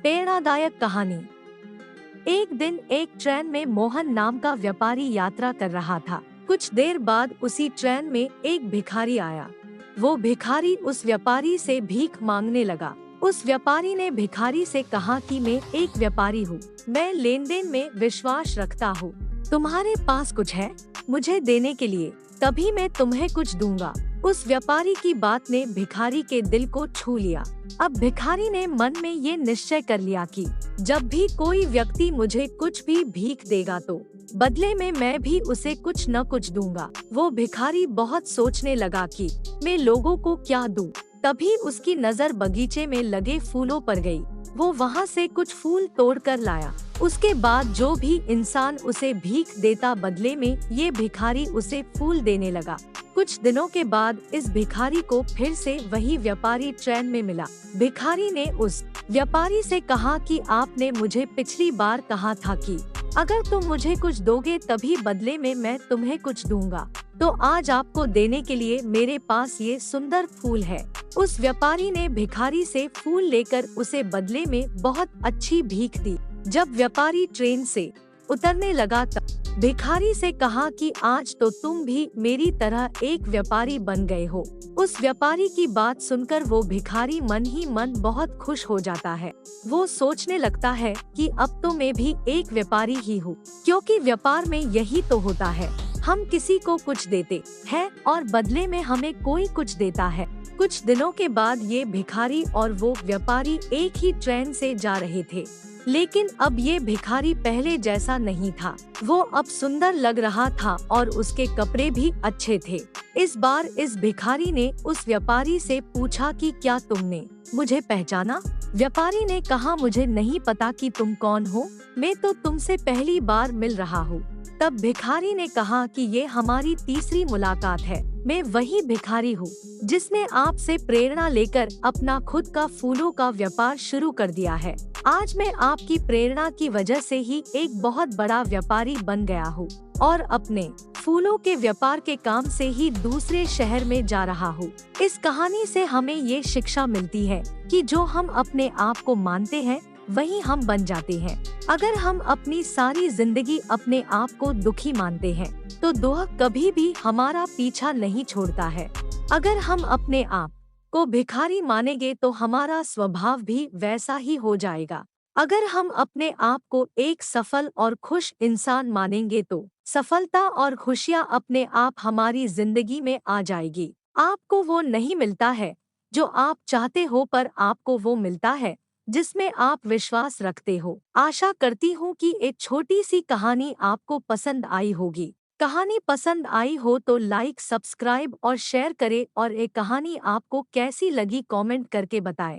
प्रेरणादायक कहानी। एक दिन एक ट्रेन में मोहन नाम का व्यापारी यात्रा कर रहा था। कुछ देर बाद उसी ट्रेन में एक भिखारी आया। वो भिखारी उस व्यापारी से भीख मांगने लगा। उस व्यापारी ने भिखारी से कहा कि मैं एक व्यापारी हूँ, मैं लेन देन में विश्वास रखता हूँ। तुम्हारे पास कुछ है मुझे देने के लिए, तभी मैं तुम्हें कुछ दूंगा। उस व्यापारी की बात ने भिखारी के दिल को छू लिया। अब भिखारी ने मन में ये निश्चय कर लिया कि जब भी कोई व्यक्ति मुझे कुछ भी भीख देगा तो बदले में मैं भी उसे कुछ न कुछ दूंगा। वो भिखारी बहुत सोचने लगा कि मैं लोगों को क्या दूं। तभी उसकी नजर बगीचे में लगे फूलों पर गई। वो वहाँ से कुछ फूल तोड़ कर लाया। उसके बाद जो भी इंसान उसे भीख देता बदले में ये भिखारी उसे फूल देने लगा। कुछ दिनों के बाद इस भिखारी को फिर से वही व्यापारी ट्रेन में मिला। भिखारी ने उस व्यापारी से कहा कि आपने मुझे पिछली बार कहा था कि अगर तुम मुझे कुछ दोगे तभी बदले में मैं तुम्हें कुछ दूंगा, तो आज आपको देने के लिए मेरे पास ये सुंदर फूल है। उस व्यापारी ने भिखारी से फूल लेकर उसे बदले में बहुत अच्छी भीख दी। जब व्यापारी ट्रेन से उतरने लगा तब भिखारी से कहा कि आज तो तुम भी मेरी तरह एक व्यापारी बन गए हो। उस व्यापारी की बात सुनकर वो भिखारी मन ही मन बहुत खुश हो जाता है। वो सोचने लगता है कि अब तो मैं भी एक व्यापारी ही हूँ, क्योंकि व्यापार में यही तो होता है, हम किसी को कुछ देते हैं और बदले में हमें कोई कुछ देता है। कुछ दिनों के बाद ये भिखारी और वो व्यापारी एक ही ट्रेन से जा रहे थे, लेकिन अब ये भिखारी पहले जैसा नहीं था। वो अब सुंदर लग रहा था और उसके कपड़े भी अच्छे थे। इस बार इस भिखारी ने उस व्यापारी से पूछा कि क्या तुमने मुझे पहचाना? व्यापारी ने कहा, मुझे नहीं पता कि तुम कौन हो, मैं तो तुमसे पहली बार मिल रहा हूँ। तब भिखारी ने कहा कि ये हमारी तीसरी मुलाकात है। मैं वही भिखारी हूँ जिसने आपसे प्रेरणा लेकर अपना खुद का फूलों का व्यापार शुरू कर दिया है। आज मैं आपकी प्रेरणा की वजह से ही एक बहुत बड़ा व्यापारी बन गया हूँ और अपने फूलों के व्यापार के काम से ही दूसरे शहर में जा रहा हूँ। इस कहानी से हमें ये शिक्षा मिलती है कि जो हम अपने आप को मानते हैं वही हम बन जाते हैं। अगर हम अपनी सारी जिंदगी अपने आप को दुखी मानते हैं तो दुख कभी भी हमारा पीछा नहीं छोड़ता है। अगर हम अपने आप को भिखारी मानेंगे तो हमारा स्वभाव भी वैसा ही हो जाएगा। अगर हम अपने आप को एक सफल और खुश इंसान मानेंगे तो सफलता और खुशियाँ अपने आप हमारी जिंदगी में आ जाएगी। आपको वो नहीं मिलता है जो आप चाहते हो, पर आपको वो मिलता है जिसमें आप विश्वास रखते हो। आशा करती हूँ कि एक छोटी सी कहानी आपको पसंद आई होगी। कहानी पसंद आई हो तो लाइक, सब्सक्राइब और शेयर करें और एक कहानी आपको कैसी लगी कमेंट करके बताएं।